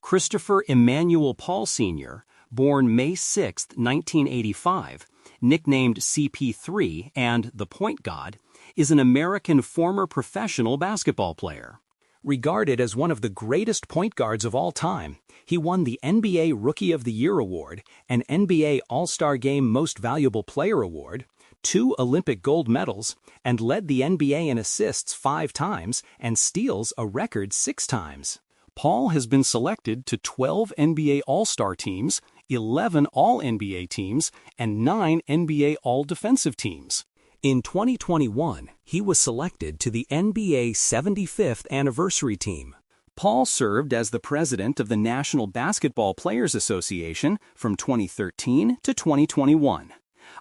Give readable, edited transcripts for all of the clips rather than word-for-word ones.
Christopher Emmanuel Paul Sr., born May 6, 1985, nicknamed CP3 and the Point God, is an American former professional basketball player. Regarded as one of the greatest point guards of all time, he won the NBA Rookie of the Year award, an NBA All-Star Game Most Valuable Player award, 2 Olympic gold medals, and led the NBA in assists 5 times and steals a record 6 times. Paul has been selected to 12 NBA All-Star teams, 11 All-NBA teams, and 9 NBA All-Defensive teams. In 2021, he was selected to the NBA 75th Anniversary Team. Paul served as the president of the National Basketball Players Association from 2013 to 2021.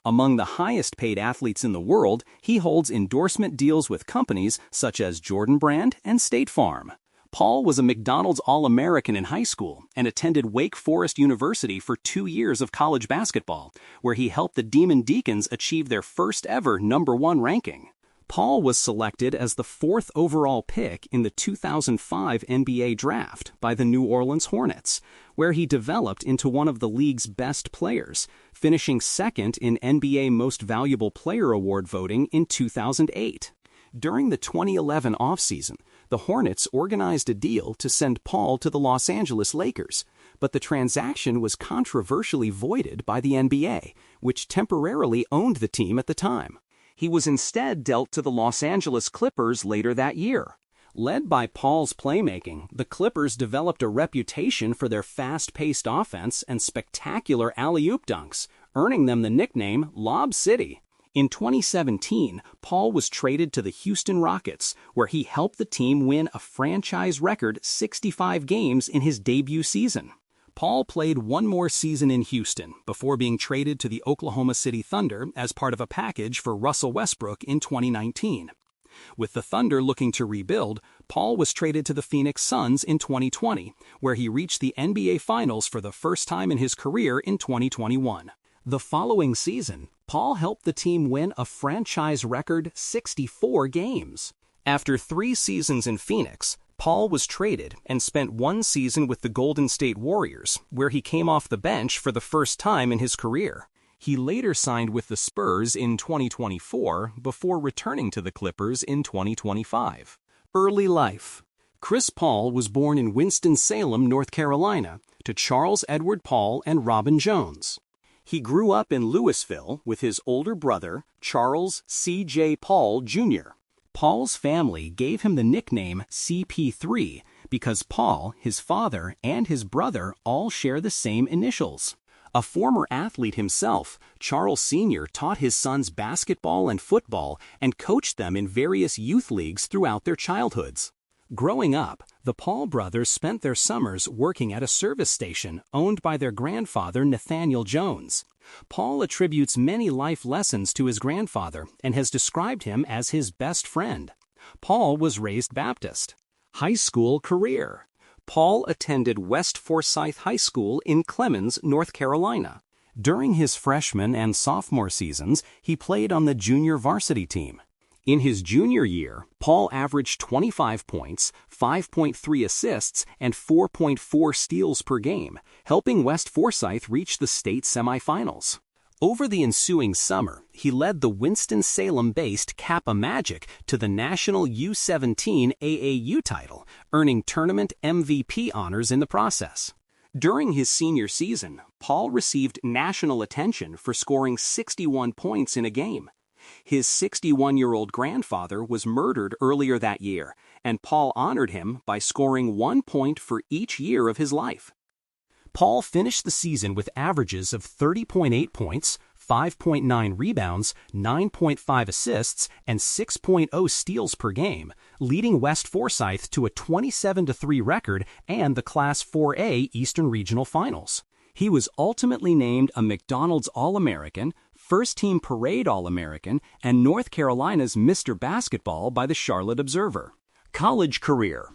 Among the highest-paid athletes in the world, he holds endorsement deals with companies such as Jordan Brand and State Farm. Paul was a McDonald's All-American in high school and attended Wake Forest University for 2 years of college basketball, where he helped the Demon Deacons achieve their first-ever #1 ranking. Paul was selected as the 4th overall pick in the 2005 NBA Draft by the New Orleans Hornets, where he developed into one of the league's best players, finishing 2nd in NBA Most Valuable Player Award voting in 2008. During the 2011 offseason, the Hornets organized a deal to send Paul to the Los Angeles Lakers, but the transaction was controversially voided by the NBA, which temporarily owned the team at the time. He was instead dealt to the Los Angeles Clippers later that year. Led by Paul's playmaking, the Clippers developed a reputation for their fast-paced offense and spectacular alley-oop dunks, earning them the nickname Lob City. In 2017, Paul was traded to the Houston Rockets, where he helped the team win a franchise record 65 games in his debut season. Paul played one more season in Houston before being traded to the Oklahoma City Thunder as part of a package for Russell Westbrook in 2019. With the Thunder looking to rebuild, Paul was traded to the Phoenix Suns in 2020, where he reached the NBA Finals for the first time in his career in 2021. The following season, Paul helped the team win a franchise record 64 games. After 3 seasons in Phoenix, Paul was traded and spent 1 season with the Golden State Warriors, where he came off the bench for the first time in his career. He later signed with the Spurs in 2024 before returning to the Clippers in 2025. Early life. Chris Paul was born in Winston-Salem, North Carolina, to Charles Edward Paul and Robin Jones. He grew up in Louisville with his older brother, Charles C.J. Paul, Jr. Paul's family gave him the nickname CP3 because Paul, his father, and his brother all share the same initials. A former athlete himself, Charles Sr. taught his sons basketball and football and coached them in various youth leagues throughout their childhoods. Growing up, the Paul brothers spent their summers working at a service station owned by their grandfather, Nathaniel Jones. Paul attributes many life lessons to his grandfather and has described him as his best friend. Paul was raised Baptist. High school career. Paul attended West Forsyth High School in Clemmons, North Carolina. During his freshman and sophomore seasons, he played on the junior varsity team. In his junior year, Paul averaged 25 points, 5.3 assists, and 4.4 steals per game, helping West Forsyth reach the state semifinals. Over the ensuing summer, he led the Winston-Salem-based Kappa Magic to the national U17 AAU title, earning tournament MVP honors in the process. During his senior season, Paul received national attention for scoring 61 points in a game. His 61-year-old grandfather was murdered earlier that year, and Paul honored him by scoring 1 point for each year of his life. Paul finished the season with averages of 30.8 points, 5.9 rebounds, 9.5 assists, and 6.0 steals per game, leading West Forsyth to a 27-3 record and the Class 4A Eastern Regional Finals. He was ultimately named a McDonald's All-American, First-Team Parade All-American, and North Carolina's Mr. Basketball by the Charlotte Observer. College career.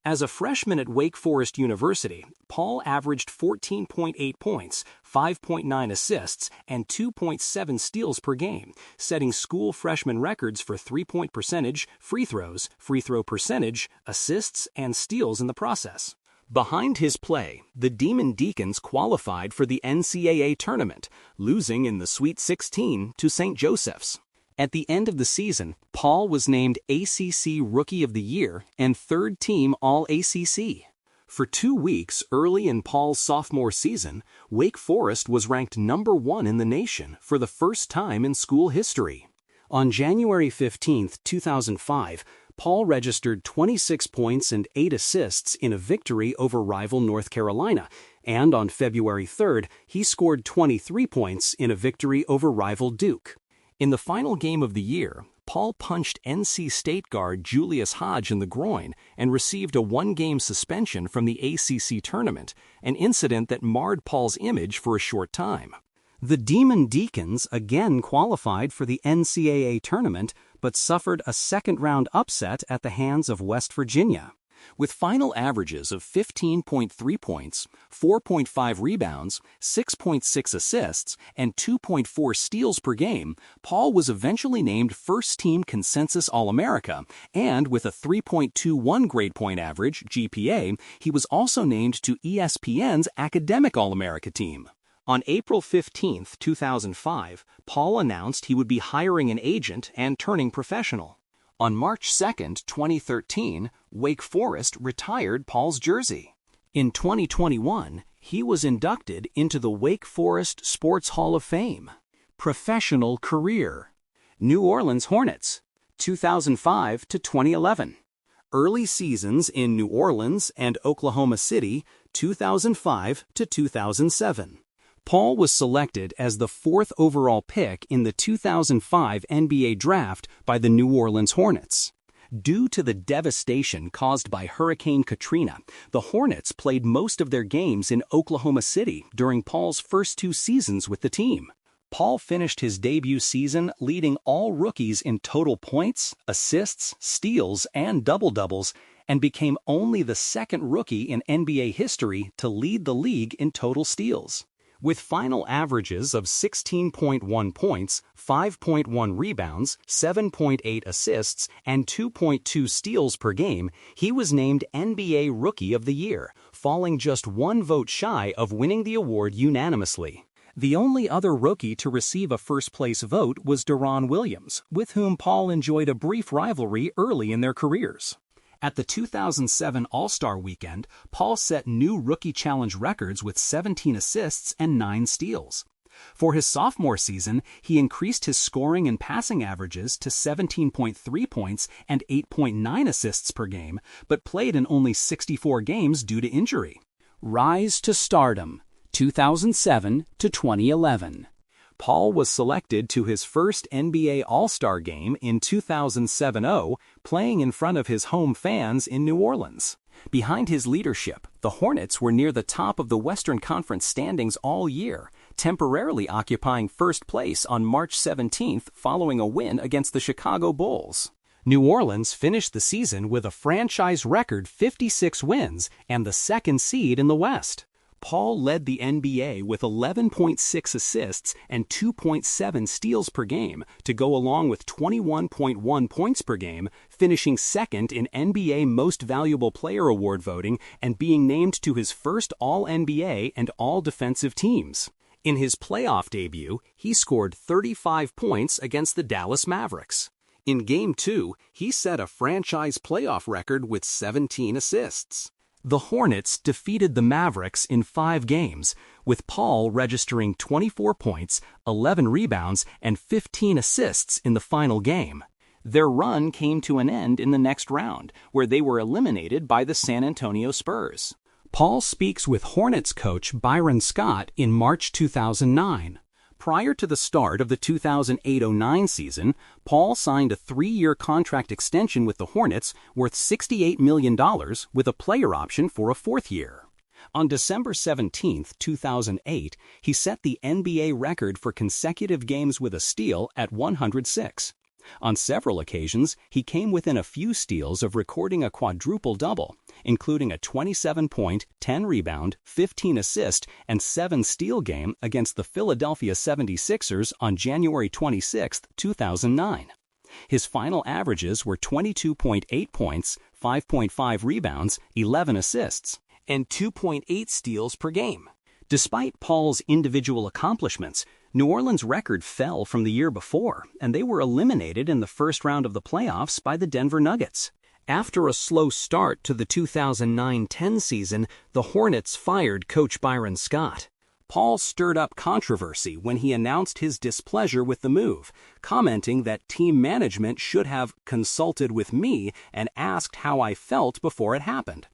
As a freshman at Wake Forest University, Paul averaged 14.8 points, 5.9 assists, and 2.7 steals per game, setting school freshman records for three-point percentage, free throws, free throw percentage, assists, and steals in the process. Behind his play, the Demon Deacons qualified for the NCAA tournament, losing in the Sweet 16 to St. Joseph's. At the end of the season, Paul was named ACC Rookie of the Year and third-team All-ACC. For 2 weeks early in Paul's sophomore season, Wake Forest was ranked number 1 in the nation for the first time in school history. On January 15, 2005, Paul registered 26 points and 8 assists in a victory over rival North Carolina, and on February 3, he scored 23 points in a victory over rival Duke. In the final game of the year, Paul punched NC State guard Julius Hodge in the groin and received a 1-game suspension from the ACC tournament, an incident that marred Paul's image for a short time. The Demon Deacons again qualified for the NCAA tournament, but suffered a second-round upset at the hands of West Virginia. With final averages of 15.3 points, 4.5 rebounds, 6.6 assists, and 2.4 steals per game, Paul was eventually named first-team consensus All-America, and with a 3.21 grade point average, GPA, he was also named to ESPN's Academic All-America team. On April 15, 2005, Paul announced he would be hiring an agent and turning professional. On March 2, 2013, Wake Forest retired Paul's jersey. In 2021, he was inducted into the Wake Forest Sports Hall of Fame. Professional career: New Orleans Hornets, 2005 to 2011. Early seasons in New Orleans and Oklahoma City, 2005 to 2007. Paul was selected as the 4th overall pick in the 2005 NBA draft by the New Orleans Hornets. Due to the devastation caused by Hurricane Katrina, the Hornets played most of their games in Oklahoma City during Paul's first 2 seasons with the team. Paul finished his debut season leading all rookies in total points, assists, steals, and double-doubles, and became only the 2nd rookie in NBA history to lead the league in total steals. With final averages of 16.1 points, 5.1 rebounds, 7.8 assists, and 2.2 steals per game, he was named NBA Rookie of the Year, falling just 1 vote shy of winning the award unanimously. The only other rookie to receive a first-place vote was Deron Williams, with whom Paul enjoyed a brief rivalry early in their careers. At the 2007 All-Star Weekend, Paul set new Rookie Challenge records with 17 assists and 9 steals. For his sophomore season, he increased his scoring and passing averages to 17.3 points and 8.9 assists per game, but played in only 64 games due to injury. Rise to stardom, 2007 to 2011. Paul was selected to his first NBA All-Star game in 2007-0, playing in front of his home fans in New Orleans. Behind his leadership, the Hornets were near the top of the Western Conference standings all year, temporarily occupying first place on March 17th following a win against the Chicago Bulls. New Orleans finished the season with a franchise record 56 wins and the 2nd seed in the West. Paul led the NBA with 11.6 assists and 2.7 steals per game to go along with 21.1 points per game, finishing 2nd in NBA Most Valuable Player Award voting and being named to his first All-NBA and All-Defensive teams. In his playoff debut, he scored 35 points against the Dallas Mavericks. In Game 2, he set a franchise playoff record with 17 assists. The Hornets defeated the Mavericks in 5 games, with Paul registering 24 points, 11 rebounds, and 15 assists in the final game. Their run came to an end in the next round, where they were eliminated by the San Antonio Spurs. Paul speaks with Hornets coach Byron Scott in March 2009. Prior to the start of the 2008-09 season, Paul signed a 3-year contract extension with the Hornets worth $68 million with a player option for a 4th year. On December 17, 2008, he set the NBA record for consecutive games with a steal at 106. On several occasions, he came within a few steals of recording a quadruple-double, including a 27-point, 10-rebound, 15-assist, and 7-steal game against the Philadelphia 76ers on January 26, 2009. His final averages were 22.8 points, 5.5 rebounds, 11 assists, and 2.8 steals per game. Despite Paul's individual accomplishments, New Orleans' record fell from the year before, and they were eliminated in the first round of the playoffs by the Denver Nuggets. After a slow start to the 2009-10 season, the Hornets fired coach Byron Scott. Paul stirred up controversy when he announced his displeasure with the move, commenting that team management should have consulted with me and asked how I felt before it happened.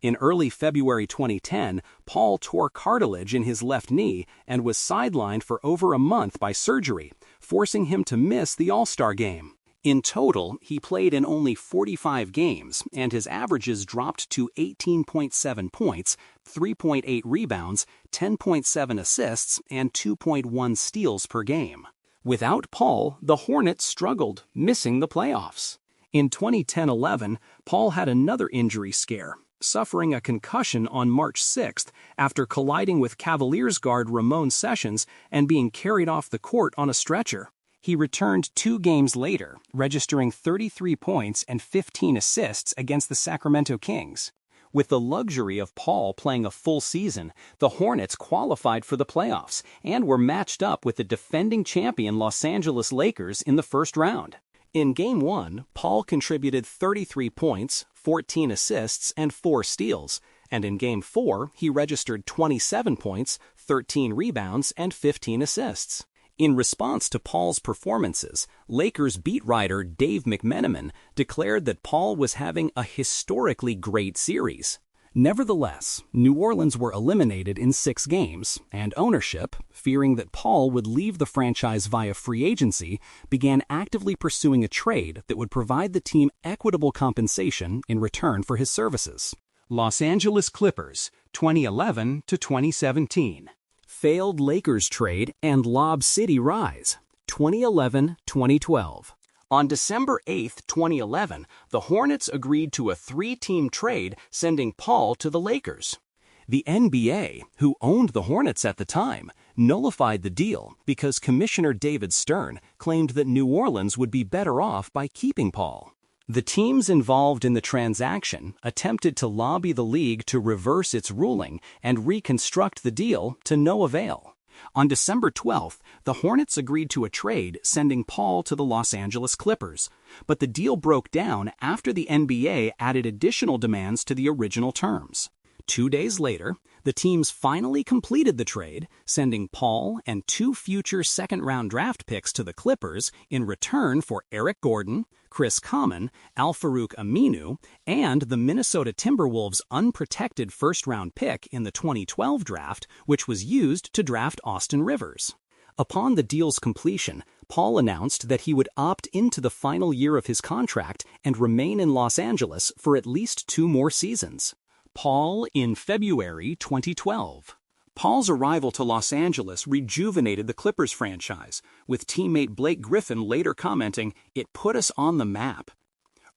In early February 2010, Paul tore cartilage in his left knee and was sidelined for over a month by surgery, forcing him to miss the All-Star game. In total, he played in only 45 games, and his averages dropped to 18.7 points, 3.8 rebounds, 10.7 assists, and 2.1 steals per game. Without Paul, the Hornets struggled, missing the playoffs. In 2010-11, Paul had another injury scare, suffering a concussion on March 6th after colliding with Cavaliers guard Ramon Sessions and being carried off the court on a stretcher. He returned 2 games later, registering 33 points and 15 assists against the Sacramento Kings. With the luxury of Paul playing a full season, the Hornets qualified for the playoffs and were matched up with the defending champion Los Angeles Lakers in the first round. In Game 1, Paul contributed 33 points, 14 assists, and 4 steals, and in Game 4, he registered 27 points, 13 rebounds, and 15 assists. In response to Paul's performances, Lakers beat writer Dave McMenamin declared that Paul was having a historically great series. Nevertheless, New Orleans were eliminated in 6 games, and ownership, fearing that Paul would leave the franchise via free agency, began actively pursuing a trade that would provide the team equitable compensation in return for his services. Los Angeles Clippers, 2011 to 2017. Failed Lakers trade and Lob City rise, 2011-2012. On December 8, 2011, the Hornets agreed to a 3-team trade sending Paul to the Lakers. The NBA, who owned the Hornets at the time, nullified the deal because Commissioner David Stern claimed that New Orleans would be better off by keeping Paul. The teams involved in the transaction attempted to lobby the league to reverse its ruling and reconstruct the deal to no avail. On December 12th, the Hornets agreed to a trade sending Paul to the Los Angeles Clippers, but the deal broke down after the NBA added additional demands to the original terms. 2 days later, the teams finally completed the trade, sending Paul and 2 future second-round draft picks to the Clippers in return for Eric Gordon, Chris Common, Al-Farouq Aminu, and the Minnesota Timberwolves' unprotected first-round pick in the 2012 draft, which was used to draft Austin Rivers. Upon the deal's completion, Paul announced that he would opt into the final year of his contract and remain in Los Angeles for at least 2 more seasons. Paul in February 2012. Paul's arrival to Los Angeles rejuvenated the Clippers franchise, with teammate Blake Griffin later commenting, "It put us on the map."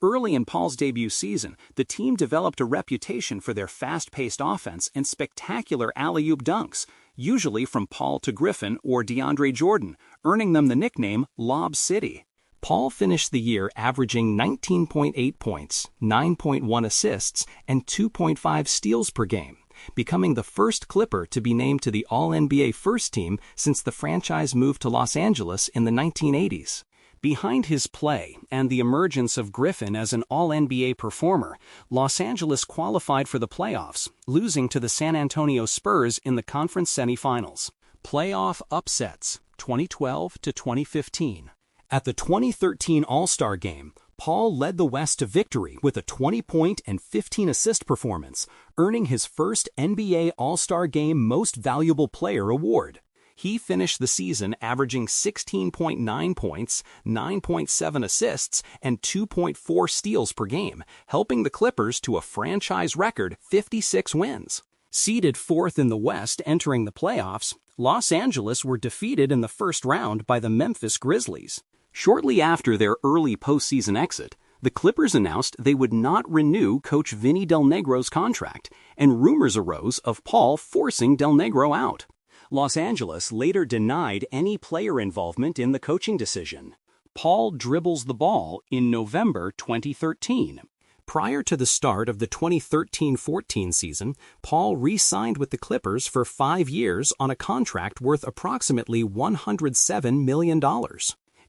Early in Paul's debut season, the team developed a reputation for their fast-paced offense and spectacular alley-oop dunks, usually from Paul to Griffin or DeAndre Jordan, earning them the nickname Lob City. Paul finished the year averaging 19.8 points, 9.1 assists, and 2.5 steals per game, becoming the first Clipper to be named to the All-NBA First Team since the franchise moved to Los Angeles in the 1980s. Behind his play and the emergence of Griffin as an All-NBA performer, Los Angeles qualified for the playoffs, losing to the San Antonio Spurs in the conference semifinals. Playoff upsets, 2012 to 2015. At the 2013 All-Star Game, Paul led the West to victory with a 20-point and 15-assist performance, earning his first NBA All-Star Game Most Valuable Player award. He finished the season averaging 16.9 points, 9.7 assists, and 2.4 steals per game, helping the Clippers to a franchise record 56 wins. Seeded 4th in the West entering the playoffs, Los Angeles were defeated in the first round by the Memphis Grizzlies. Shortly after their early postseason exit, the Clippers announced they would not renew coach Vinny Del Negro's contract, and rumors arose of Paul forcing Del Negro out. Los Angeles later denied any player involvement in the coaching decision. Paul dribbles the ball in November 2013. Prior to the start of the 2013-14 season, Paul re-signed with the Clippers for 5 years on a contract worth approximately $107 million.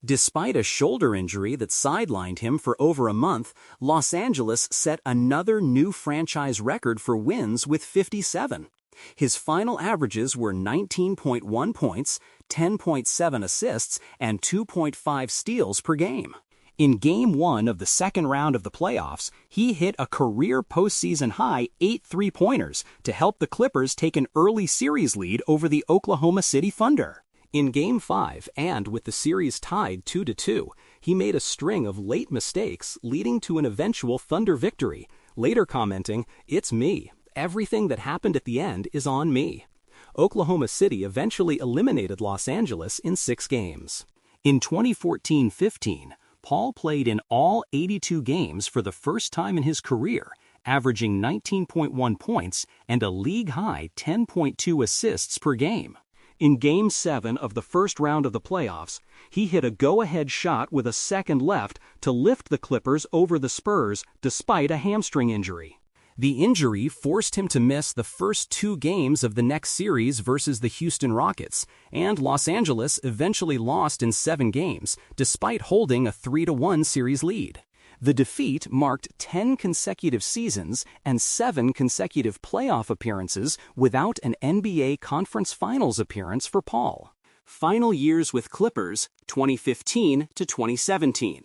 Despite a shoulder injury that sidelined him for over a month, Los Angeles set another new franchise record for wins with 57. His final averages were 19.1 points, 10.7 assists, and 2.5 steals per game. In Game 1 of the second round of the playoffs, he hit a career postseason high 8 three-pointers to help the Clippers take an early series lead over the Oklahoma City Thunder. In Game 5, and with the series tied 2-2, he made a string of late mistakes leading to an eventual Thunder victory, later commenting, "It's me. Everything that happened at the end is on me." Oklahoma City eventually eliminated Los Angeles in 6 games. In 2014-15, Paul played in all 82 games for the first time in his career, averaging 19.1 points and a league-high 10.2 assists per game. In Game 7 of the first round of the playoffs, he hit a go-ahead shot with a second left to lift the Clippers over the Spurs despite a hamstring injury. The injury forced him to miss the first 2 games of the next series versus the Houston Rockets, and Los Angeles eventually lost in 7 games, despite holding a 3-1 series lead. The defeat marked 10 consecutive seasons and 7 consecutive playoff appearances without an NBA Conference Finals appearance for Paul. Final years with Clippers, 2015 to 2017.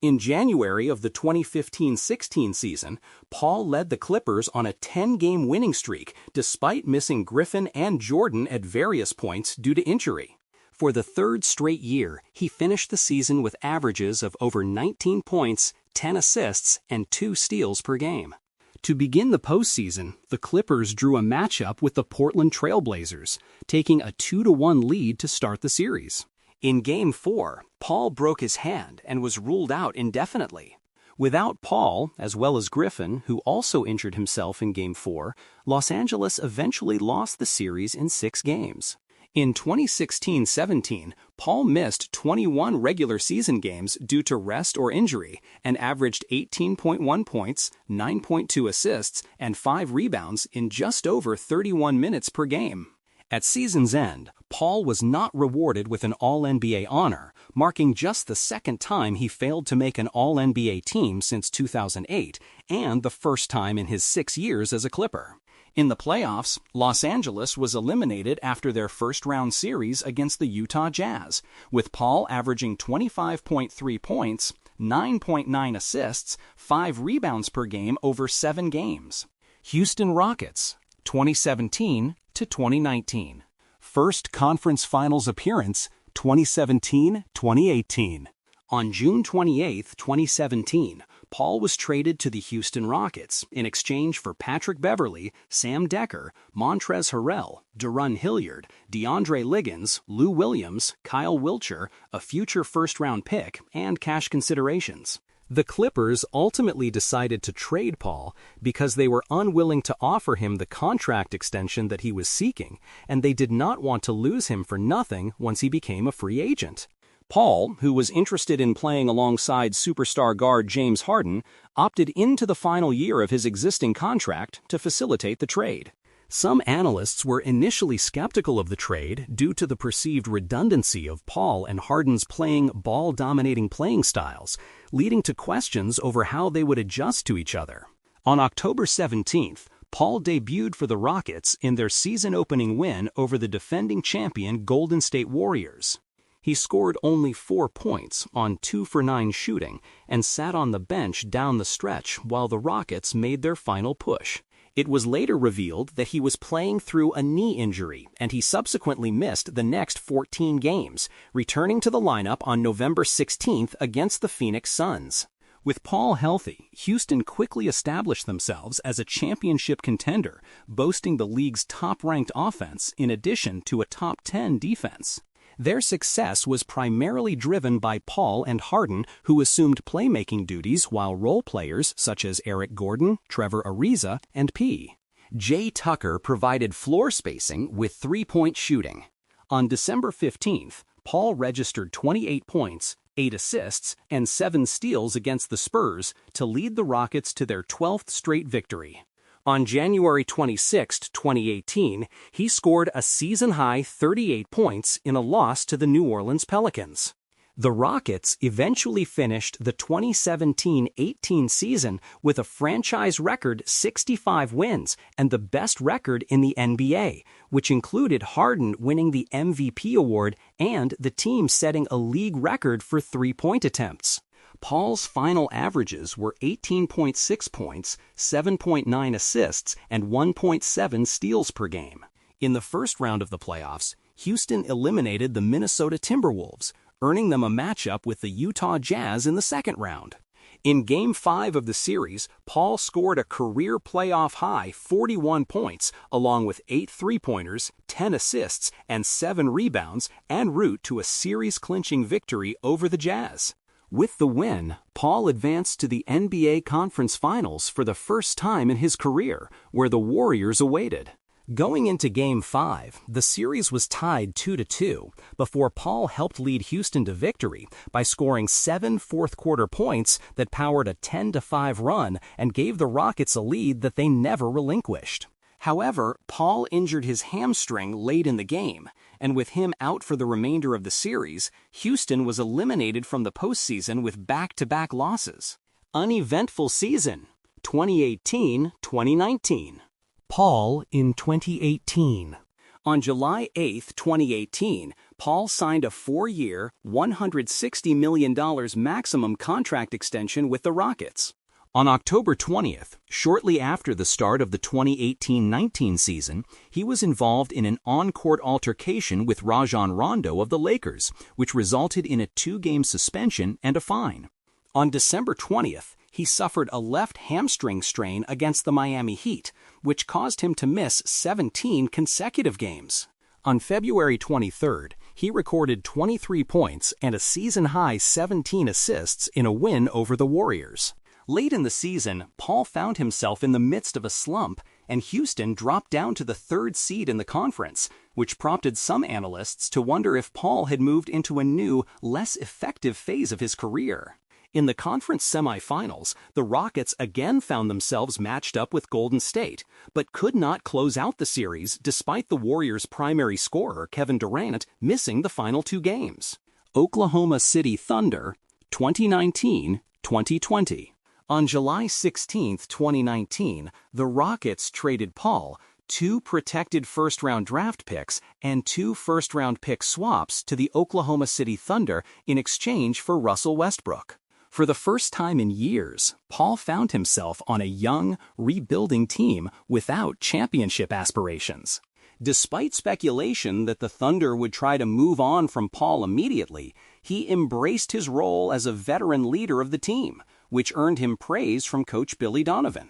In January of the 2015-16 season, Paul led the Clippers on a 10-game winning streak despite missing Griffin and Jordan at various points due to injury. For the 3rd straight year, he finished the season with averages of over 19 points, 10 assists, and 2 steals per game. To begin the postseason, the Clippers drew a matchup with the Portland Trail Blazers, taking a 2-1 lead to start the series. In Game 4, Paul broke his hand and was ruled out indefinitely. Without Paul, as well as Griffin, who also injured himself in Game 4, Los Angeles eventually lost the series in 6 games. In 2016-17, Paul missed 21 regular season games due to rest or injury and averaged 18.1 points, 9.2 assists, and 5 rebounds in just over 31 minutes per game. At season's end, Paul was not rewarded with an All-NBA honor, marking just the 2nd time he failed to make an All-NBA team since 2008 and the first time in his 6 years as a Clipper. In the playoffs, Los Angeles was eliminated after their first-round series against the Utah Jazz, with Paul averaging 25.3 points, 9.9 assists, 5 rebounds per game over 7 games. Houston Rockets, 2017 to 2019. First Conference Finals appearance, 2017-2018. On June 28, 2017, Paul was traded to the Houston Rockets in exchange for Patrick Beverley, Sam Decker, Montrezl Harrell, Deron Hilliard, DeAndre Liggins, Lou Williams, Kyle Wiltshire, a future first-round pick, and cash considerations. The Clippers ultimately decided to trade Paul because they were unwilling to offer him the contract extension that he was seeking, and they did not want to lose him for nothing once he became a free agent. Paul, who was interested in playing alongside superstar guard James Harden, opted into the final year of his existing contract to facilitate the trade. Some analysts were initially skeptical of the trade due to the perceived redundancy of Paul and Harden's ball-dominating playing styles, leading to questions over how they would adjust to each other. On October 17th, Paul debuted for the Rockets in their season-opening win over the defending champion Golden State Warriors. He scored only 4 points on 2 for 9 shooting and sat on the bench down the stretch while the Rockets made their final push. It was later revealed that he was playing through a knee injury, and he subsequently missed the next 14 games, returning to the lineup on November 16th against the Phoenix Suns. With Paul healthy, Houston quickly established themselves as a championship contender, boasting the league's top-ranked offense in addition to a top 10 defense. Their success was primarily driven by Paul and Harden, who assumed playmaking duties while role players such as Eric Gordon, Trevor Ariza, and P. Jay Tucker provided floor spacing with three-point shooting. On December 15th, Paul registered 28 points, 8 assists, and 7 steals against the Spurs to lead the Rockets to their 12th straight victory. On January 26, 2018, he scored a season-high 38 points in a loss to the New Orleans Pelicans. The Rockets eventually finished the 2017-18 season with a franchise record 65 wins and the best record in the NBA, which included Harden winning the MVP award and the team setting a league record for three-point attempts. Paul's final averages were 18.6 points, 7.9 assists, and 1.7 steals per game. In the first round of the playoffs, Houston eliminated the Minnesota Timberwolves, earning them a matchup with the Utah Jazz in the second round. In Game 5 of the series, Paul scored a career playoff-high 41 points, along with 8 three-pointers, 10 assists, and 7 rebounds, en route to a series-clinching victory over the Jazz. With the win, Paul advanced to the NBA Conference Finals for the first time in his career, where the Warriors awaited. Going into Game 5, the series was tied 2-2 before Paul helped lead Houston to victory by scoring 7 fourth-quarter points that powered a 10-5 run and gave the Rockets a lead that they never relinquished. However, Paul injured his hamstring late in the game, and with him out for the remainder of the series, Houston was eliminated from the postseason with back-to-back losses. Uneventful season, 2018-2019. Paul in 2018. On July 8, 2018, Paul signed a 4-year, $160 million maximum contract extension with the Rockets. On October 20th, shortly after the start of the 2018-19 season, he was involved in an on-court altercation with Rajon Rondo of the Lakers, which resulted in a 2-game suspension and a fine. On December 20th, he suffered a left hamstring strain against the Miami Heat, which caused him to miss 17 consecutive games. On February 23rd, he recorded 23 points and a season-high 17 assists in a win over the Warriors. Late in the season, Paul found himself in the midst of a slump, and Houston dropped down to the 3rd seed in the conference, which prompted some analysts to wonder if Paul had moved into a new, less effective phase of his career. In the conference semifinals, the Rockets again found themselves matched up with Golden State, but could not close out the series despite the Warriors' primary scorer, Kevin Durant, missing the final 2 games. Oklahoma City Thunder, 2019-2020. On July 16, 2019, the Rockets traded Paul 2 protected first-round draft picks and 2 first-round pick swaps to the Oklahoma City Thunder in exchange for Russell Westbrook. For the first time in years, Paul found himself on a young, rebuilding team without championship aspirations. Despite speculation that the Thunder would try to move on from Paul immediately, he embraced his role as a veteran leader of the team, which earned him praise from coach Billy Donovan.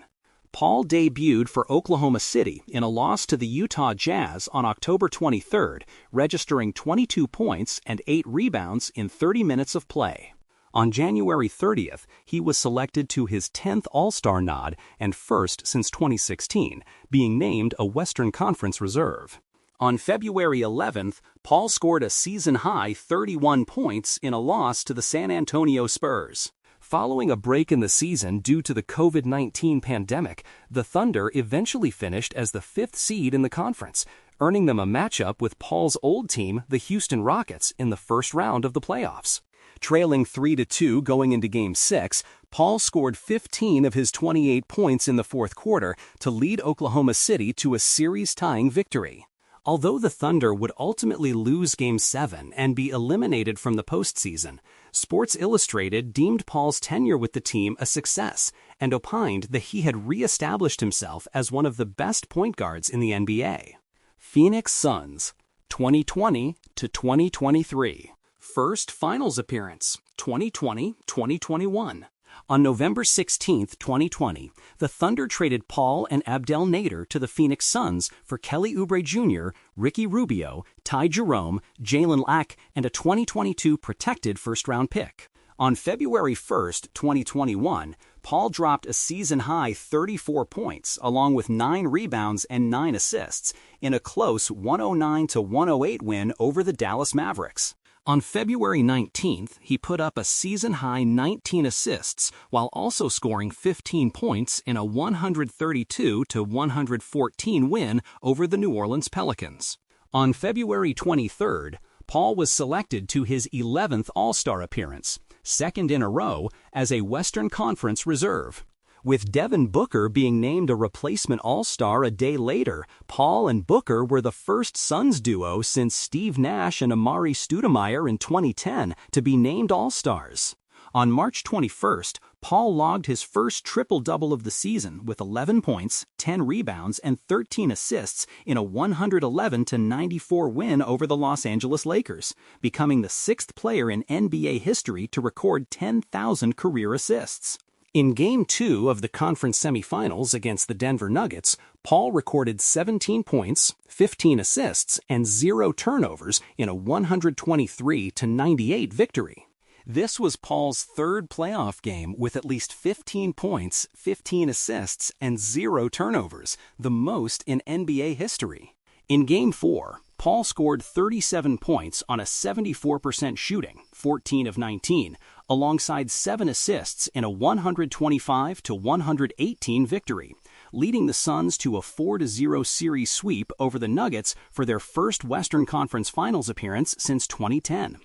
Paul debuted for Oklahoma City in a loss to the Utah Jazz on October 23rd, registering 22 points and 8 rebounds in 30 minutes of play. On January 30th, he was selected to his 10th All-Star nod and first since 2016, being named a Western Conference reserve. On February 11th, Paul scored a season-high 31 points in a loss to the San Antonio Spurs. Following a break in the season due to the COVID-19 pandemic, the Thunder eventually finished as the 5th seed in the conference, earning them a matchup with Paul's old team, the Houston Rockets, in the first round of the playoffs. Trailing 3-2 going into Game 6, Paul scored 15 of his 28 points in the fourth quarter to lead Oklahoma City to a series-tying victory. Although the Thunder would ultimately lose Game 7 and be eliminated from the postseason, Sports Illustrated deemed Paul's tenure with the team a success and opined that he had re-established himself as one of the best point guards in the NBA. Phoenix Suns, 2020-2023. First Finals appearance, 2020-2021. On November 16, 2020, the Thunder traded Paul and Abdel Nader to the Phoenix Suns for Kelly Oubre Jr., Ricky Rubio, Ty Jerome, Jalen Lack, and a 2022 protected first-round pick. On February 1, 2021, Paul dropped a season-high 34 points along with 9 rebounds and 9 assists in a close 109-108 win over the Dallas Mavericks. On February 19th, he put up a season-high 19 assists while also scoring 15 points in a 132-114 win over the New Orleans Pelicans. On February 23rd, Paul was selected to his 11th All-Star appearance, second in a row as a Western Conference reserve. With Devin Booker being named a replacement All-Star a day later, Paul and Booker were the first Suns duo since Steve Nash and Amari Stoudemire in 2010 to be named All-Stars. On March 21st, Paul logged his first triple-double of the season with 11 points, 10 rebounds, and 13 assists in a 111-94 win over the Los Angeles Lakers, becoming the sixth player in NBA history to record 10,000 career assists. In Game 2 of the conference semifinals against the Denver Nuggets, Paul recorded 17 points, 15 assists, and 0 turnovers in a 123-98 victory. This was Paul's third playoff game with at least 15 points, 15 assists, and 0 turnovers, the most in NBA history. In Game 4, Paul scored 37 points on a 74% shooting, 14 of 19, alongside 7 assists in a 125-118 victory, leading the Suns to a 4-0 series sweep over the Nuggets for their first Western Conference Finals appearance since 2010.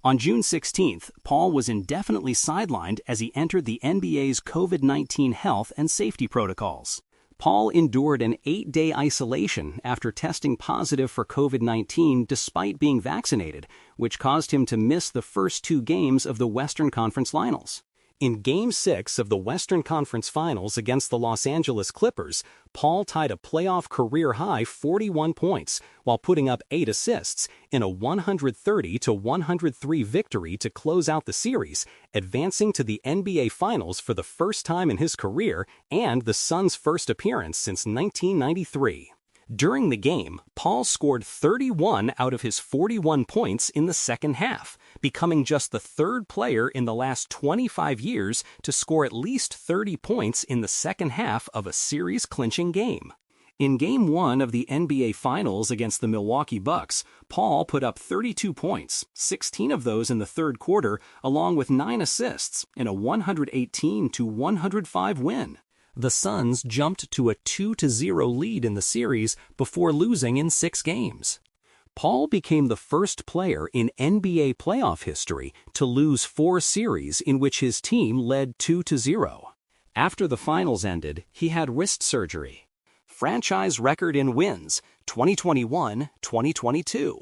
On June 16th, Paul was indefinitely sidelined as he entered the NBA's COVID-19 health and safety protocols. Paul endured an 8-day isolation after testing positive for COVID-19 despite being vaccinated, which caused him to miss the first 2 games of the Western Conference Finals. In Game 6 of the Western Conference Finals against the Los Angeles Clippers, Paul tied a playoff career-high 41 points while putting up 8 assists in a 130-103 victory to close out the series, advancing to the NBA Finals for the first time in his career and the Suns' first appearance since 1993. During the game, Paul scored 31 out of his 41 points in the second half, becoming just the third player in the last 25 years to score at least 30 points in the second half of a series-clinching game. In Game 1 of the NBA Finals against the Milwaukee Bucks, Paul put up 32 points, 16 of those in the third quarter, along with 9 assists in a 118-105 win. The Suns jumped to a 2-0 lead in the series before losing in 6 games. Paul became the first player in NBA playoff history to lose 4 series in which his team led 2-0. After the finals ended, he had wrist surgery. Franchise record in wins, 2021-2022.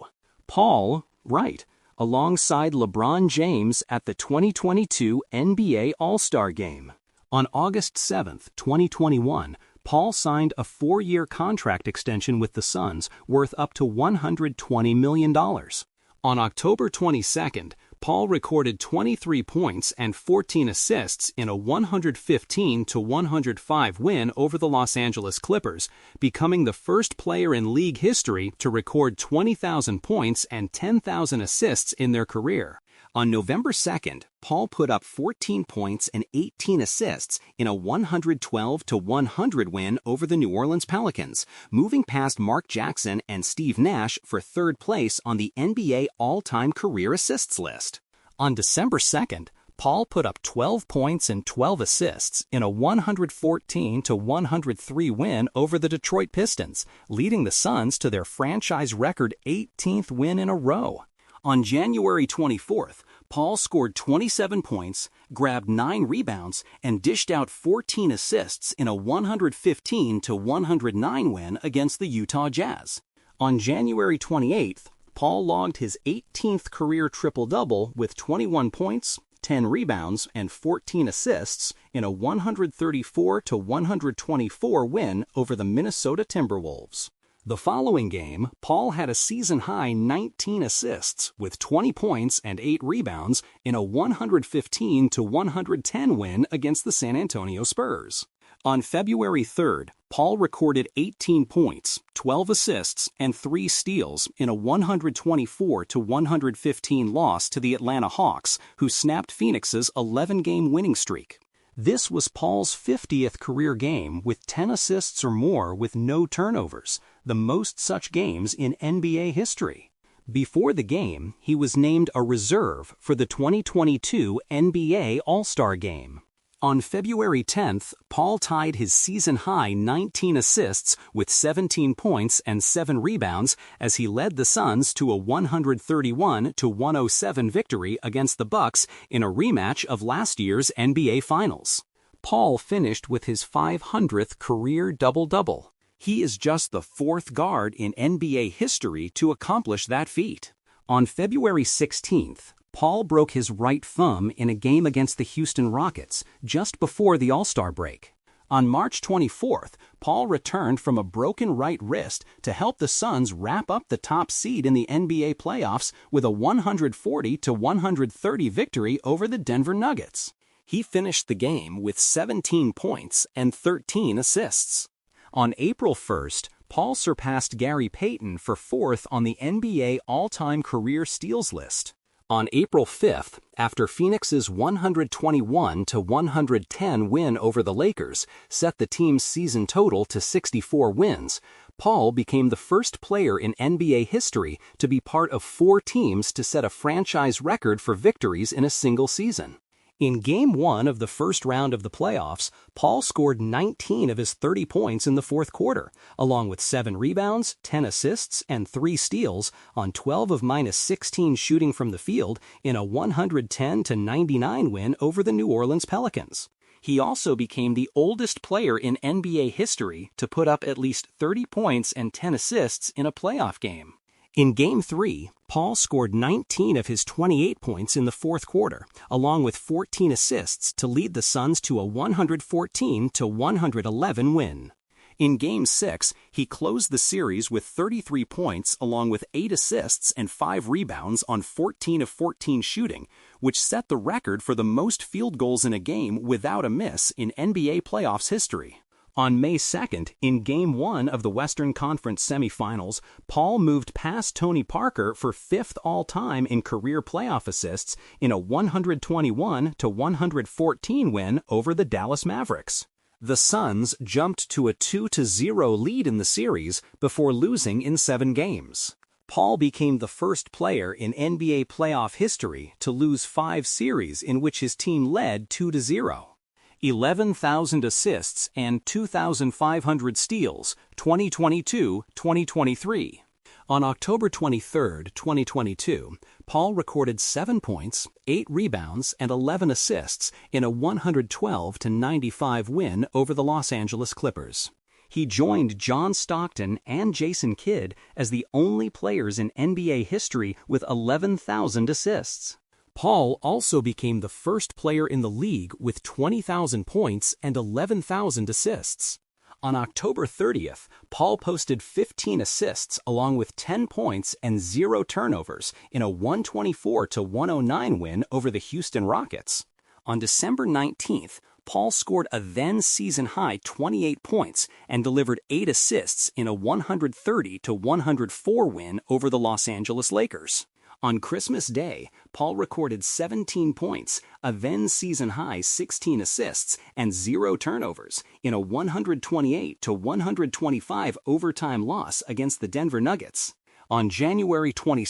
Paul, right, alongside LeBron James at the 2022 NBA All-Star Game. On August 7, 2021, Paul signed a 4-year contract extension with the Suns worth up to $120 million. On October 22nd, Paul recorded 23 points and 14 assists in a 115-105 win over the Los Angeles Clippers, becoming the first player in league history to record 20,000 points and 10,000 assists in their career. On November 2nd, Paul put up 14 points and 18 assists in a 112-100 win over the New Orleans Pelicans, moving past Mark Jackson and Steve Nash for third place on the NBA all-time career assists list. On December 2nd, Paul put up 12 points and 12 assists in a 114-103 win over the Detroit Pistons, leading the Suns to their franchise record 18th win in a row. On January 24th, Paul scored 27 points, grabbed 9 rebounds, and dished out 14 assists in a 115-109 win against the Utah Jazz. On January 28th, Paul logged his 18th career triple-double with 21 points, 10 rebounds, and 14 assists in a 134-124 win over the Minnesota Timberwolves. The following game, Paul had a season-high 19 assists with 20 points and 8 rebounds in a 115-110 win against the San Antonio Spurs. On February 3rd, Paul recorded 18 points, 12 assists, and 3 steals in a 124-115 loss to the Atlanta Hawks, who snapped Phoenix's 11-game winning streak. This was Paul's 50th career game with 10 assists or more with no turnovers, the most such games in NBA history. Before the game, he was named a reserve for the 2022 NBA All-Star Game. On February 10th, Paul tied his season-high 19 assists with 17 points and 7 rebounds as he led the Suns to a 131-107 victory against the Bucks in a rematch of last year's NBA Finals. Paul finished with his 500th career double-double. He is just the 4th guard in NBA history to accomplish that feat. On February 16th, Paul broke his right thumb in a game against the Houston Rockets just before the All-Star break. On March 24th, Paul returned from a broken right wrist to help the Suns wrap up the top seed in the NBA playoffs with a 140-130 victory over the Denver Nuggets. He finished the game with 17 points and 13 assists. On April 1st, Paul surpassed Gary Payton for 4th on the NBA all-time career steals list. On April 5th, after Phoenix's 121-110 win over the Lakers set the team's season total to 64 wins, Paul became the first player in NBA history to be part of 4 teams to set a franchise record for victories in a single season. In Game 1 of the first round of the playoffs, Paul scored 19 of his 30 points in the fourth quarter, along with 7 rebounds, 10 assists, and 3 steals on 12 of -16 shooting from the field in a 110-99 win over the New Orleans Pelicans. He also became the oldest player in NBA history to put up at least 30 points and 10 assists in a playoff game. In Game 3, Paul scored 19 of his 28 points in the fourth quarter, along with 14 assists to lead the Suns to a 114-111 win. In Game 6, he closed the series with 33 points along with 8 assists and 5 rebounds on 14 of 14 shooting, which set the record for the most field goals in a game without a miss in NBA playoffs history. On May 2nd, in Game 1 of the Western Conference semifinals, Paul moved past Tony Parker for 5th all-time in career playoff assists in a 121-114 win over the Dallas Mavericks. The Suns jumped to a 2-0 lead in the series before losing in 7 games. Paul became the first player in NBA playoff history to lose 5 series in which his team led 2-0. 11,000 assists and 2,500 steals, 2022-2023. On October 23, 2022, Paul recorded 7 points, 8 rebounds, and 11 assists in a 112-95 win over the Los Angeles Clippers. He joined John Stockton and Jason Kidd as the only players in NBA history with 11,000 assists. Paul also became the first player in the league with 20,000 points and 11,000 assists. On October 30th, Paul posted 15 assists along with 10 points and 0 turnovers in a 124-109 win over the Houston Rockets. On December 19th, Paul scored a then-season-high 28 points and delivered 8 assists in a 130-104 win over the Los Angeles Lakers. On Christmas Day, Paul recorded 17 points, a then-season-high 16 assists, and 0 turnovers in a 128-125 overtime loss against the Denver Nuggets. On January 22,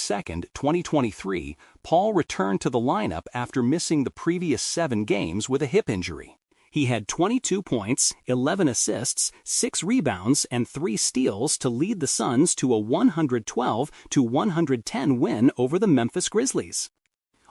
2023, Paul returned to the lineup after missing the previous 7 games with a hip injury. He had 22 points, 11 assists, 6 rebounds, and 3 steals to lead the Suns to a 112-110 win over the Memphis Grizzlies.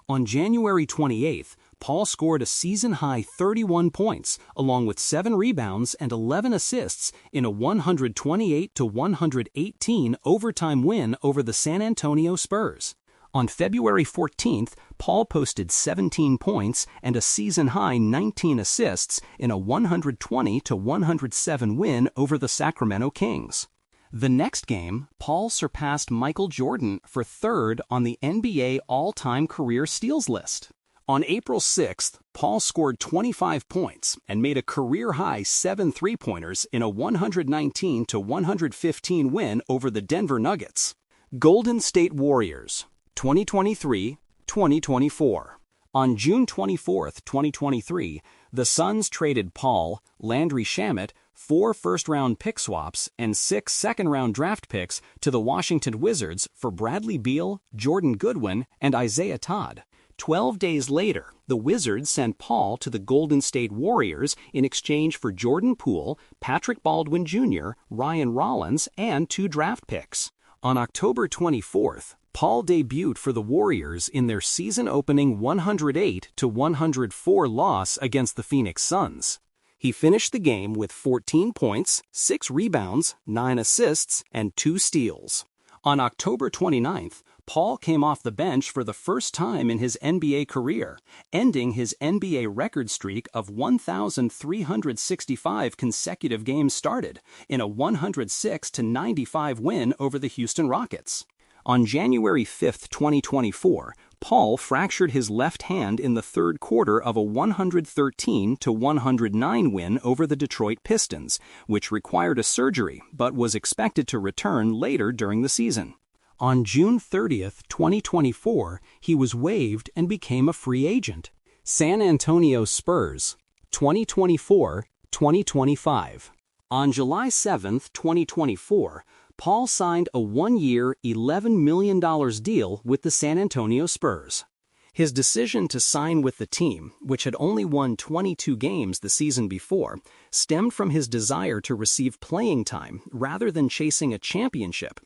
On January 28th, Paul scored a season-high 31 points, along with 7 rebounds and 11 assists in a 128-118 overtime win over the San Antonio Spurs. On February 14th, Paul posted 17 points and a season-high 19 assists in a 120-107 win over the Sacramento Kings. The next game, Paul surpassed Michael Jordan for 3rd on the NBA all-time career steals list. On April 6th, Paul scored 25 points and made a career-high 7 three-pointers in a 119-115 win over the Denver Nuggets. Golden State Warriors, 2023-2024. On June 24, 2023, the Suns traded Paul, Landry Shamet, 4 first-round pick swaps, and 6 second-round draft picks to the Washington Wizards for Bradley Beal, Jordan Goodwin, and Isaiah Todd. 12 days later, the Wizards sent Paul to the Golden State Warriors in exchange for Jordan Poole, Patrick Baldwin Jr., Ryan Rollins, and 2 draft picks. On October 24th, Paul debuted for the Warriors in their season-opening 108-104 loss against the Phoenix Suns. He finished the game with 14 points, 6 rebounds, 9 assists, and 2 steals. On October 29th, Paul came off the bench for the first time in his NBA career, ending his NBA record streak of 1,365 consecutive games started in a 106-95 win over the Houston Rockets. On January 5, 2024, Paul fractured his left hand in the third quarter of a 113-109 win over the Detroit Pistons, which required a surgery but was expected to return later during the season. On June 30, 2024, he was waived and became a free agent. San Antonio Spurs, 2024-2025. On July 7, 2024, Paul signed a 1-year, $11 million deal with the San Antonio Spurs. His decision to sign with the team, which had only won 22 games the season before, stemmed from his desire to receive playing time rather than chasing a championship.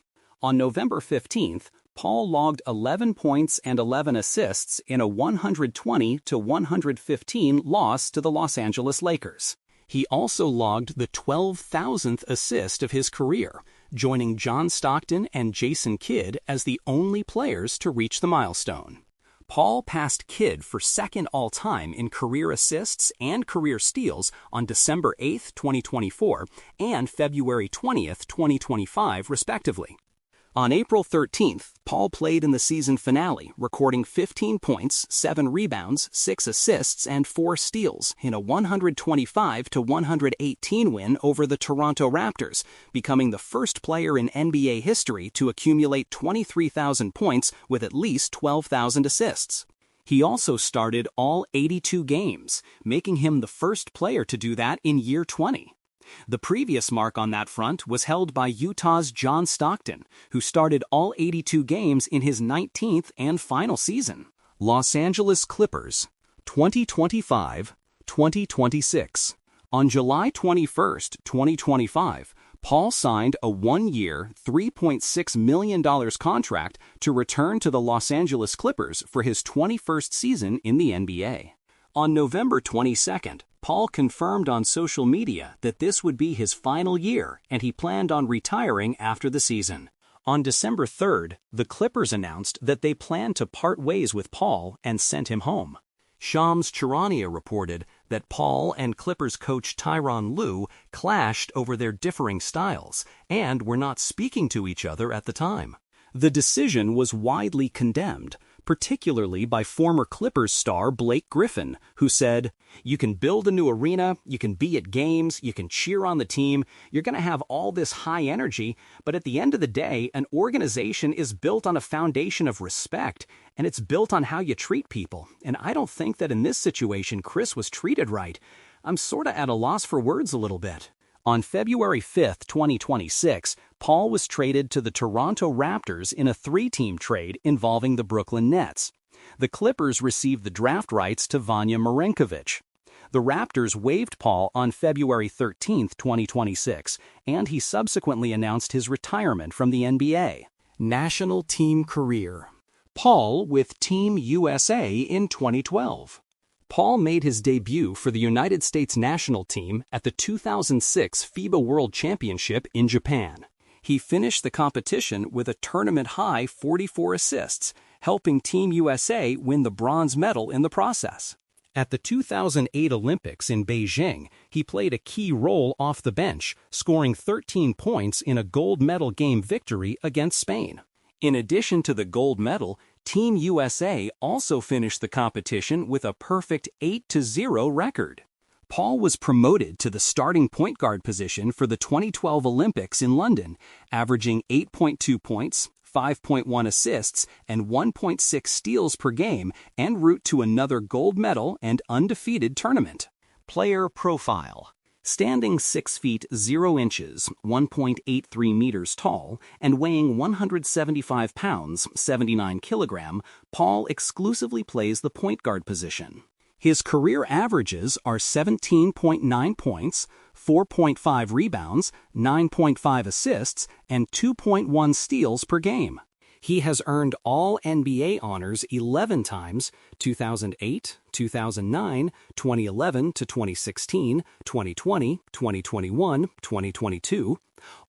On November 15th, Paul logged 11 points and 11 assists in a 120-115 loss to the Los Angeles Lakers. He also logged the 12,000th assist of his career, joining John Stockton and Jason Kidd as the only players to reach the milestone. Paul passed Kidd for second all-time in career assists and career steals on December 8, 2024 and February 20, 2025, respectively. On April 13th, Paul played in the season finale, recording 15 points, 7 rebounds, 6 assists, and 4 steals in a 125-118 win over the Toronto Raptors, becoming the first player in NBA history to accumulate 23,000 points with at least 12,000 assists. He also started all 82 games, making him the first player to do that in year 20. The previous mark on that front was held by Utah's John Stockton, who started all 82 games in his 19th and final season. Los Angeles Clippers, 2025-2026. On July 21, 2025, Paul signed a 1-year, $3.6 million contract to return to the Los Angeles Clippers for his 21st season in the NBA. On November 22nd, Paul confirmed on social media that this would be his final year and he planned on retiring after the season. On December 3rd, the Clippers announced that they planned to part ways with Paul and sent him home. Shams Charania reported that Paul and Clippers coach Tyronn Lue clashed over their differing styles and were not speaking to each other at the time. The decision was widely condemned, particularly by former Clippers star Blake Griffin, who said, "You can build a new arena, you can be at games, you can cheer on the team, you're going to have all this high energy, but at the end of the day, an organization is built on a foundation of respect, and it's built on how you treat people, and I don't think that in this situation Chris was treated right. I'm sort of at a loss for words a little bit." On February 5, 2026, Paul was traded to the Toronto Raptors in a 3-team trade involving the Brooklyn Nets. The Clippers received the draft rights to Vanya Marinkovic. The Raptors waived Paul on February 13, 2026, and he subsequently announced his retirement from the NBA. National team career. Paul with Team USA in 2012. Paul made his debut for the United States national team at the 2006 FIBA World Championship in Japan. He finished the competition with a tournament-high 44 assists, helping Team USA win the bronze medal in the process. At the 2008 Olympics in Beijing, he played a key role off the bench, scoring 13 points in a gold medal game victory against Spain. In addition to the gold medal, Team USA also finished the competition with a perfect 8-0 record. Paul was promoted to the starting point guard position for the 2012 Olympics in London, averaging 8.2 points, 5.1 assists, and 1.6 steals per game, en route to another gold medal and undefeated tournament. Player profile. Standing 6 feet 0 inches, 1.83 meters tall, and weighing 175 pounds, 79 kilogram, Paul exclusively plays the point guard position. His career averages are 17.9 points, 4.5 rebounds, 9.5 assists, and 2.1 steals per game. He has earned all NBA honors 11 times, 2008, 2009, 2011 to 2016, 2020, 2021, 2022.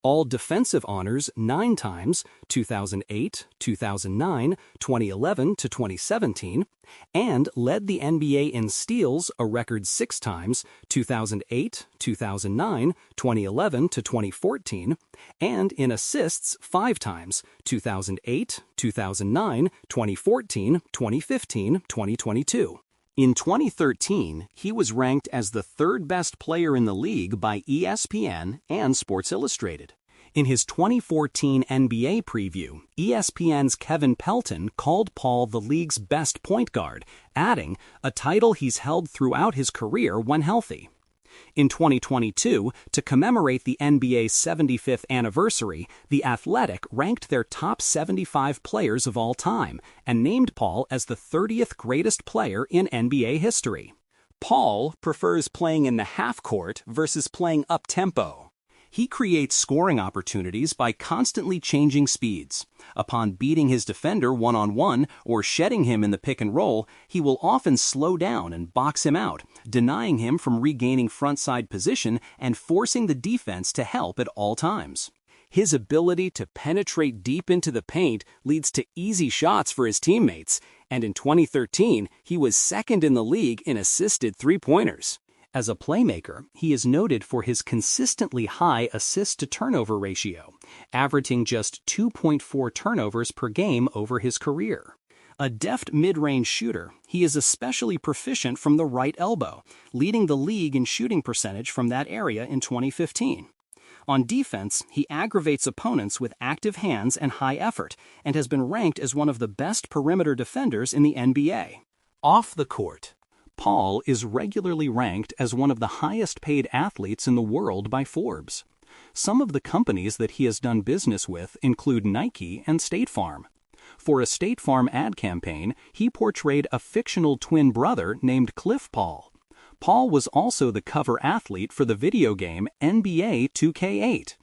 All defensive honors 9 times, 2008, 2009, 2011 to 2017, and led the NBA in steals a record 6 times, 2008, 2009, 2011 to 2014, and in assists 5 times, 2008, 2009, 2014, 2015, 2022. In 2013, he was ranked as the 3rd best player in the league by ESPN and Sports Illustrated. In his 2014 NBA preview, ESPN's Kevin Pelton called Paul the league's best point guard, adding, a title he's held throughout his career when healthy. In 2022, to commemorate the NBA's 75th anniversary, The Athletic ranked their top 75 players of all time and named Paul as the 30th greatest player in NBA history. Paul prefers playing in the half court versus playing up-tempo. He creates scoring opportunities by constantly changing speeds. Upon beating his defender one-on-one or shedding him in the pick and roll, he will often slow down and box him out, denying him from regaining front-side position and forcing the defense to help at all times. His ability to penetrate deep into the paint leads to easy shots for his teammates, and in 2013, he was 2nd in the league in assisted three-pointers. As a playmaker, he is noted for his consistently high assist-to-turnover ratio, averaging just 2.4 turnovers per game over his career. A deft mid-range shooter, he is especially proficient from the right elbow, leading the league in shooting percentage from that area in 2015. On defense, he aggravates opponents with active hands and high effort, and has been ranked as one of the best perimeter defenders in the NBA. Off the court, Paul is regularly ranked as one of the highest-paid athletes in the world by Forbes. Some of the companies that he has done business with include Nike and State Farm. For a State Farm ad campaign, he portrayed a fictional twin brother named Cliff Paul. Paul was also the cover athlete for the video game NBA 2K8.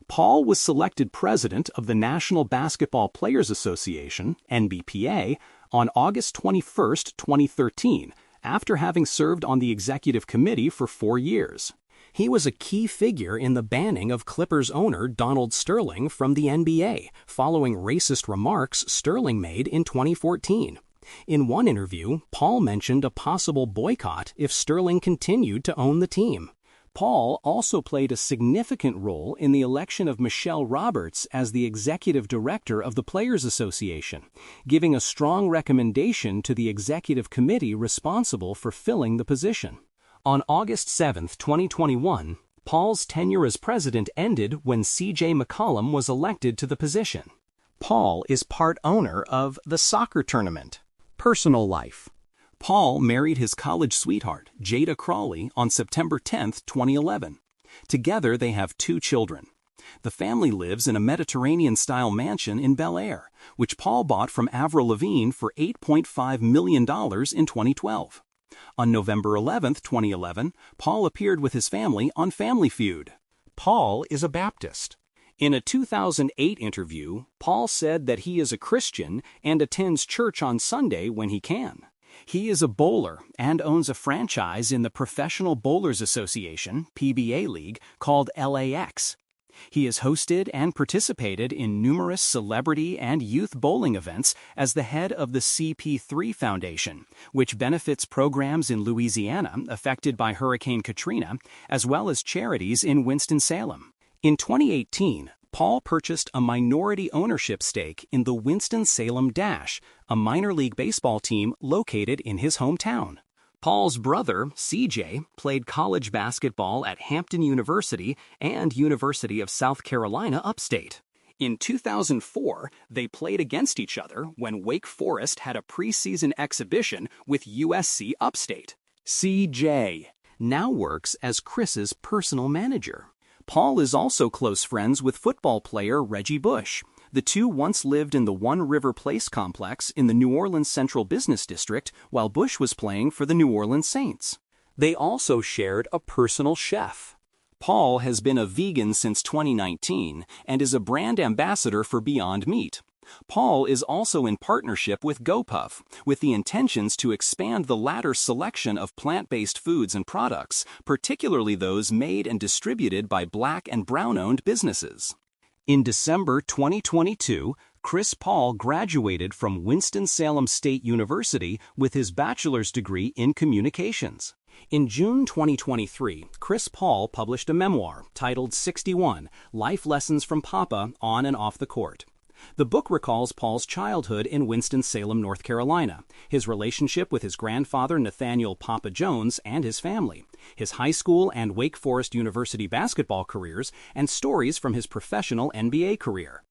Paul was selected president of the National Basketball Players Association, NBPA, on August 21, 2013, after having served on the executive committee for 4 years. He was a key figure in the banning of Clippers owner Donald Sterling from the NBA, following racist remarks Sterling made in 2014. In one interview, Paul mentioned a possible boycott if Sterling continued to own the team. Paul also played a significant role in the election of Michelle Roberts as the executive director of the Players Association, giving a strong recommendation to the executive committee responsible for filling the position. On August 7, 2021, Paul's tenure as president ended when C.J. McCollum was elected to the position. Paul is part owner of The Soccer Tournament. Personal life. Paul married his college sweetheart, Jada Crawley, on September 10, 2011. Together, they have 2 children. The family lives in a Mediterranean-style mansion in Bel Air, which Paul bought from Avril Lavigne for $8.5 million in 2012. On November 11, 2011, Paul appeared with his family on Family Feud. Paul is a Baptist. In a 2008 interview, Paul said that he is a Christian and attends church on Sunday when he can. He is a bowler and owns a franchise in the Professional Bowlers Association, PBA League, called LAX. He has hosted and participated in numerous celebrity and youth bowling events as the head of the CP3 Foundation, which benefits programs in Louisiana affected by Hurricane Katrina, as well as charities in Winston-Salem. In 2018, Paul purchased a minority ownership stake in the Winston-Salem Dash, a minor league baseball team located in his hometown. Paul's brother, CJ, played college basketball at Hampton University and University of South Carolina upstate. In 2004, they played against each other when Wake Forest had a preseason exhibition with USC upstate. CJ. now works as Chris's personal manager. Paul is also close friends with football player Reggie Bush. The two once lived in the One River Place complex in the New Orleans Central Business District while Bush was playing for the New Orleans Saints. They also shared a personal chef. Paul has been a vegan since 2019 and is a brand ambassador for Beyond Meat. Paul is also in partnership with GoPuff, with the intentions to expand the latter's selection of plant-based foods and products, particularly those made and distributed by Black and Brown-owned businesses. In December 2022, Chris Paul graduated from Winston-Salem State University with his bachelor's degree in communications. In June 2023, Chris Paul published a memoir titled 61, Life Lessons from Papa on and Off the Court. The book recalls Paul's childhood in Winston-Salem, North Carolina, his relationship with his grandfather Nathaniel Papa Jones and his family, his high school and Wake Forest University basketball careers, and stories from his professional NBA career.